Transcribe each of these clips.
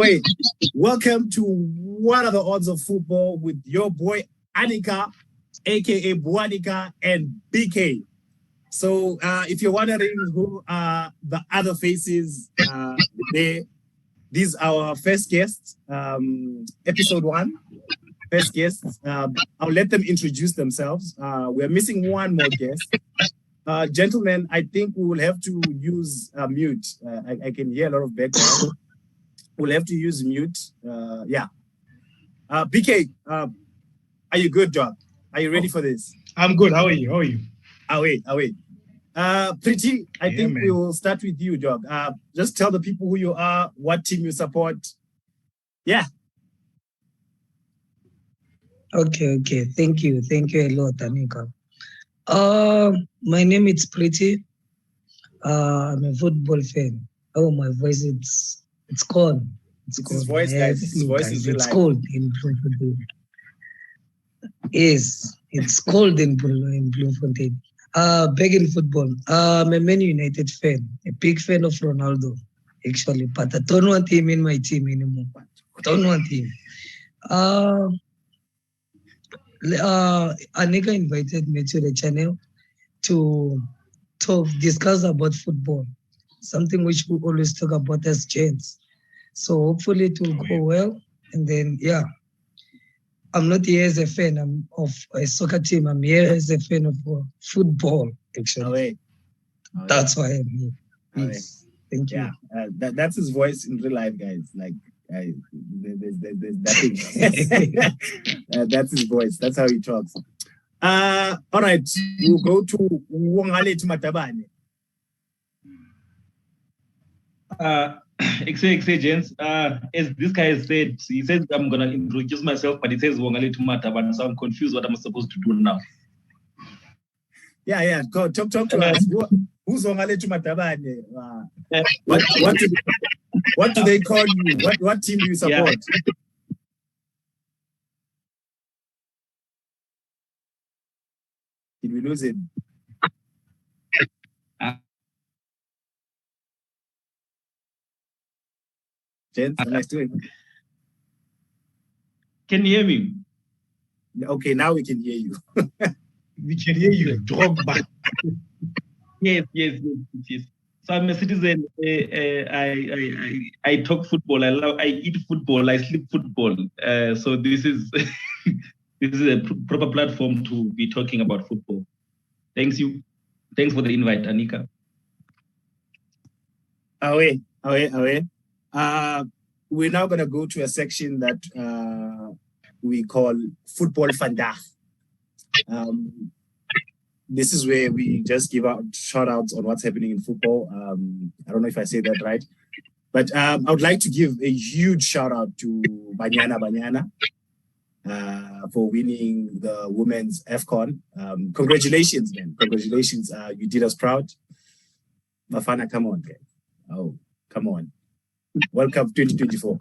Away. Welcome to What Are the Odds of Football with your boy Anika, aka Buanika, and BK. So if you're wondering who are the other faces, these are our first guests, episode 1. First guests. I'll let them introduce themselves. We're missing one more guest. Gentlemen, I think we will have to use mute. I can hear a lot of background. We'll have to use mute. Yeah. BK, are you good, dog? Are you ready for this? I'm good. How are you? Away. Pretty, I think we will start with you, dog. Just tell the people who you are, what team you support. Yeah. Okay. Thank you a lot, Anika. My name is Pretty. I'm a football fan. Oh, my voice, it's cold. It's his voice, guys. His voice is It's cold in Bloemfontein. Yes, it's cold in Bloemfontein. Back in football, I'm a Man United fan, a big fan of Ronaldo, actually, but I don't want him in my team anymore. Don't want him. Anika invited me to the channel to discuss about football, something which we always talk about as gents. So hopefully it will go well. And then, yeah, I'm not here as a fan of a soccer team. I'm here as a fan of football, actually. That's why I'm here. Yes. Thank you. Yeah, that's his voice in real life, guys. Like, there's nothing. That's his voice. That's how he talks. All right, we'll go to Wongale Matabane. Gents, as this guy has said, he says I'm gonna introduce myself, but he says Wongale Mataban, so I'm confused what I'm supposed to do now. Yeah. Go talk to us. Who's Wongale Matabane? What do they call you? What team do you support? Yeah. Did we lose it? Gents, am I still? Can you hear me? Okay, now we can hear you. We can hear you. Drogba. Yes. So I'm a citizen. I talk football. I eat football. I sleep football. So this is this is a proper platform to be talking about football. Thanks for the invite, Anika. Away. We're now going to go to a section that we call Football Vandaag. This is where we just give out shout outs on what's happening in football. I don't know if I say that right, but I would like to give a huge shout out to Banyana for winning the women's AFCON. Congratulations, man. Congratulations. You did us proud. Bafana, come on, guys. Oh, come on. World Cup 2024.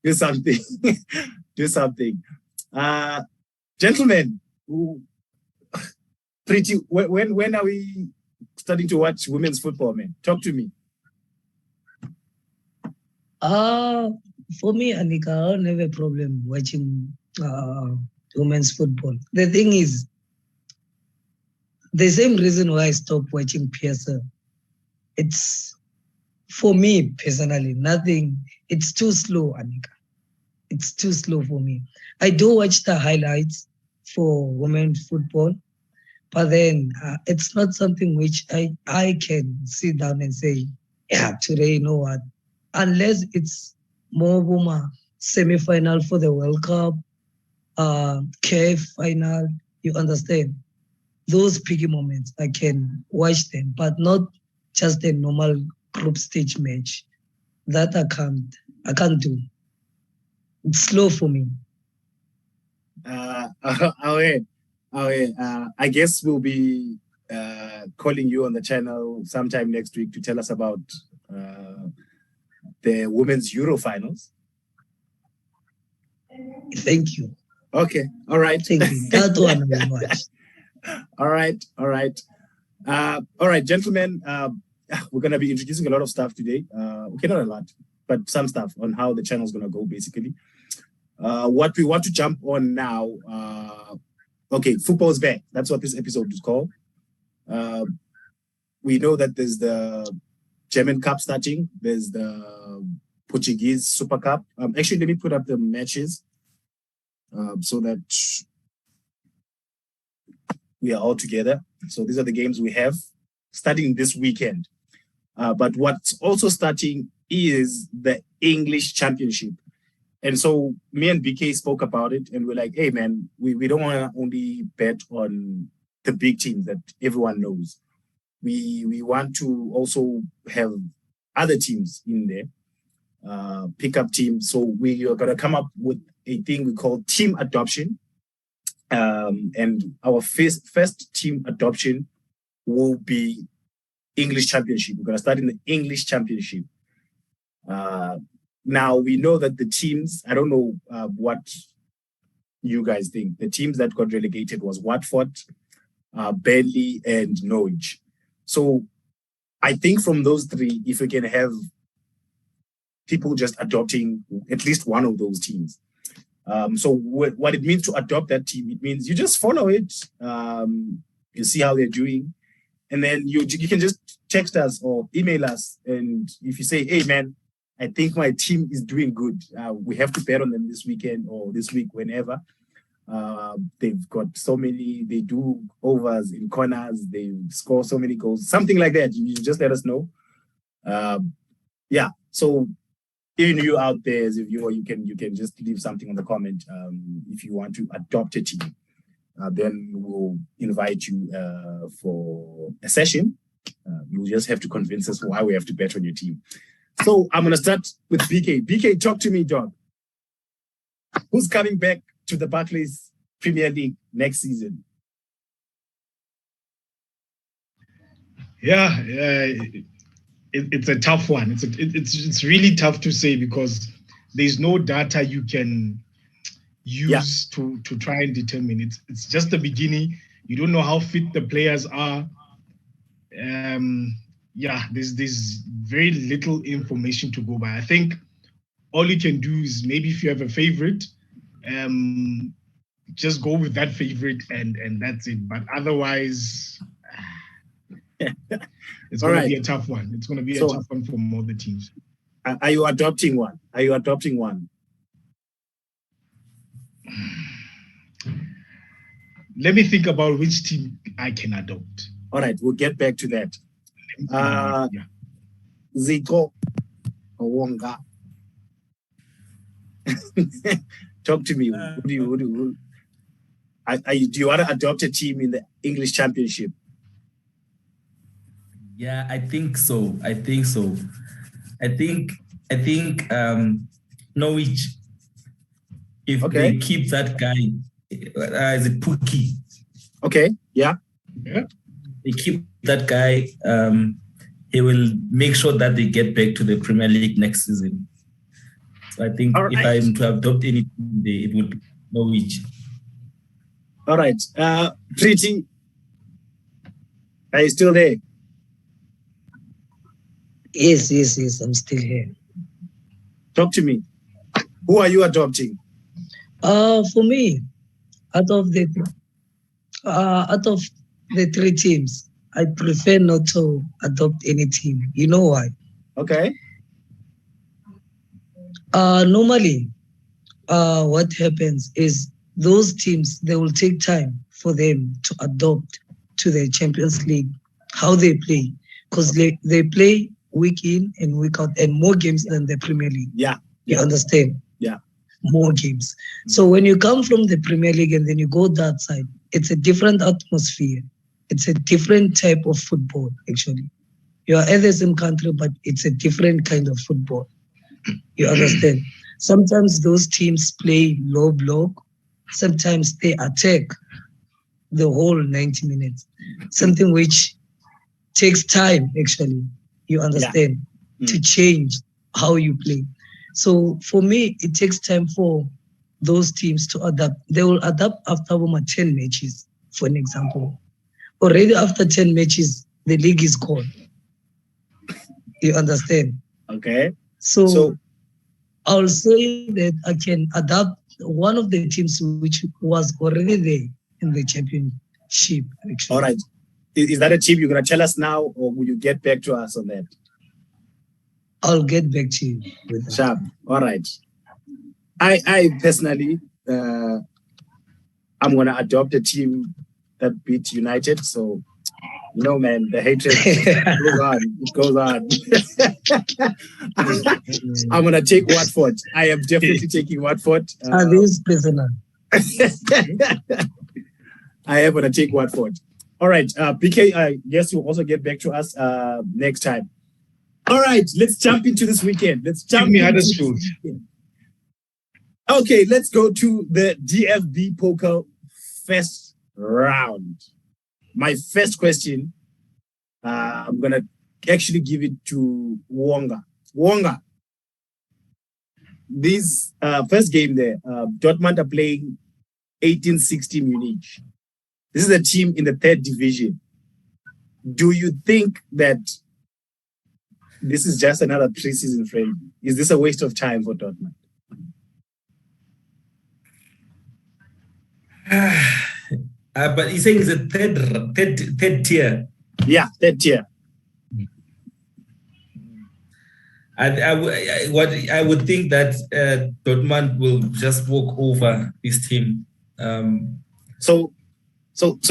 Do something. Do something. Gentlemen, Pretty, when are we starting to watch women's football, man? Talk to me. For me, Anika, I don't have a problem watching women's football. The thing is, the same reason why I stopped watching PSL. It's, for me personally, nothing. It's too slow, Anika. It's too slow for me. I do watch the highlights for women's football, but then it's not something which I can sit down and say, yeah, today, you know what? Unless it's more woman semi-final for the World Cup, CAF final, you understand? Those picky moments, I can watch them, but not just a normal group stage match. That I can't do. It's slow for me. I guess we'll be calling you on the channel sometime next week to tell us about the women's Euro finals. Thank you. Okay, all right. Thank you. That one I will watch. All right, gentlemen. We're gonna be introducing a lot of stuff today. Okay, not a lot. but some stuff on how the channel is gonna go basically. What we want to jump on now, okay, football's back. That's what this episode is called. We know that there's the German Cup starting. There's the Portuguese Super Cup. Actually, let me put up the matches so that we are all together. So these are the games we have starting this weekend. But what's also starting is the English Championship. And so me and BK spoke about it, and we're like, hey, man, we don't want to only bet on the big teams that everyone knows. We want to also have other teams in there, pickup teams. So we are going to come up with a thing we call team adoption. And our first team adoption will be English Championship. We're going to start in the English Championship. Now, we know that the teams, I don't know what you guys think. The teams that got relegated was Watford, Burnley, and Norwich. So I think from those three, if we can have people just adopting at least one of those teams. So what it means to adopt that team, it means you just follow it, you see how they're doing, and then you can just text us or email us. And if you say, hey, man, I think my team is doing good, we have to bet on them this weekend or this week, whenever. They've got so many, they do overs in corners, they score so many goals, something like that. You just let us know. Yeah, so even you out there, as if you can just leave something on the comment if you want to adopt a team. Then we'll invite you for a session. You'll just have to convince us why we have to bet on your team. So I'm gonna start with BK. BK, talk to me, dog. Who's coming back to the Barclays Premier League next season? Yeah, it's a tough one. It's really tough to say because there's no data you can use to try and determine. It's just the beginning. You don't know how fit the players are. There's very little information to go by. I think all you can do is maybe if you have a favorite, just go with that favorite and that's it. But otherwise, it's going to be a tough one. It's going to be a tough one for all the teams. Are you adopting one? Let me think about which team I can adopt. All right, we'll get back to that. Zico Owonga. Talk to me. Do you want to adopt a team in the English Championship? Yeah, I think so. I think Norwich, if they keep that guy, is it Pookie? Okay, yeah. They keep that guy, he will make sure that they get back to the Premier League next season. So I think if I'm to adopt any team, it would be Norwich. All right. Pretty, are you still there? Yes, I'm still here. Talk to me. Who are you adopting? For me, out of the three teams, I prefer not to adopt any team. You know why? Okay. Normally, what happens is those teams, they will take time for them to adopt to the Champions League, how they play, because they play week in and week out and more games than the Premier League. Yeah. You understand? Yeah. More games. So when you come from the Premier League and then you go that side, it's a different atmosphere. It's a different type of football, actually. You are at the same country, but it's a different kind of football. You understand? Sometimes those teams play low block. Sometimes they attack the whole 90 minutes. Something which takes time, actually. You understand? Yeah. To change how you play. So for me, it takes time for those teams to adapt. They will adapt after 10 matches, for an example. Already after 10 matches, the league is gone. You understand? Okay. So I'll say that I can adapt one of the teams which was already there in the championship. Actually. All right. Is that a team you're going to tell us now, or will you get back to us on that? I'll get back to you with that. Sharp. All right. I personally, I'm going to adopt a team that beat United. So, man, the hatred goes on. It goes on. I'm going to take Watford. I am definitely taking Watford. This prisoner. I am going to take Watford. All right. BK, I guess you'll also get back to us next time. All right. Let's jump into this weekend. Give me Huddersfield. Okay. Let's go to the DFB Poker first round. My first question, I'm going to actually give it to Wonga. Wonga, this first game there, Dortmund are playing 1860 Munich. This is a team in the 3rd division. Do you think that this is just another preseason friendly? Is this a waste of time for Dortmund? But he's saying it's a third tier. Yeah, 3rd tier. I would think that Dortmund will just walk over this team. So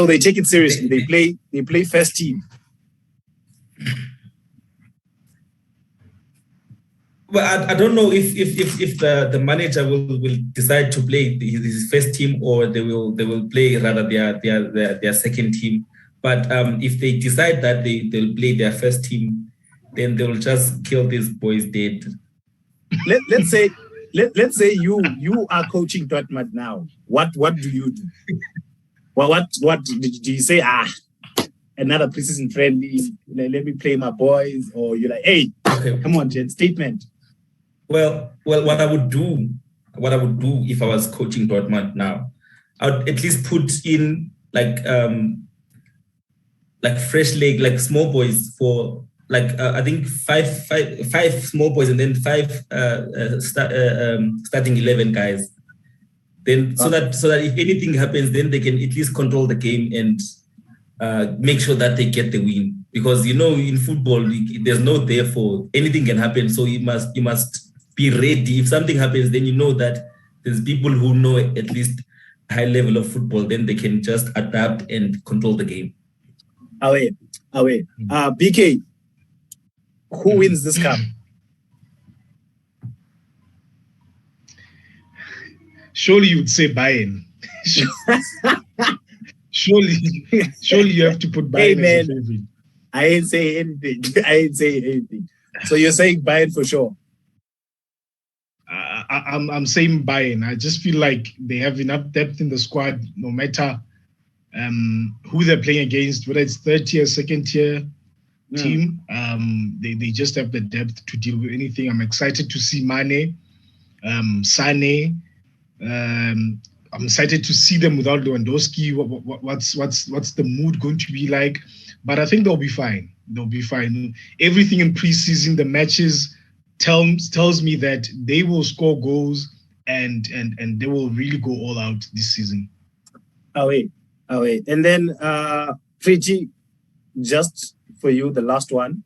they take it seriously. They play first team. Well, I don't know if the manager will decide to play his first team, or they will play rather their second team. But if they decide that they'll play their first team, then they'll just kill these boys dead. Let's say you are coaching Dortmund now. What do you do? Well, what do you say? Another preseason friendly. Let me play my boys, or you're like, hey, come on, Jen, statement. Well, what I would do if I was coaching Dortmund now, I would at least put in like fresh leg, like small boys for I think five small boys, and then 5 starting 11 guys. Then so that if anything happens, then they can at least control the game and make sure that they get the win. Because in football, there's no therefore, anything can happen. So you must be ready. If something happens, then you know that there's people who know at least high level of football. Then they can just adapt and control the game. Away. BK, who wins this cup? Surely you would say Bayern. Surely you have to put Bayern as a favorite. I ain't saying anything. So you're saying Bayern for sure? I'm saying Bayern. I just feel like they have enough depth in the squad, no matter who they're playing against, whether it's 3rd tier, 2nd tier team. They just have the depth to deal with anything. I'm excited to see Mane, Sane. I'm excited to see them without Lewandowski. What's the mood going to be like? But I think they'll be fine. Everything in preseason, the matches tells me that they will score goals and they will really go all out this season. Away. And then Pretty, just for you, the last one.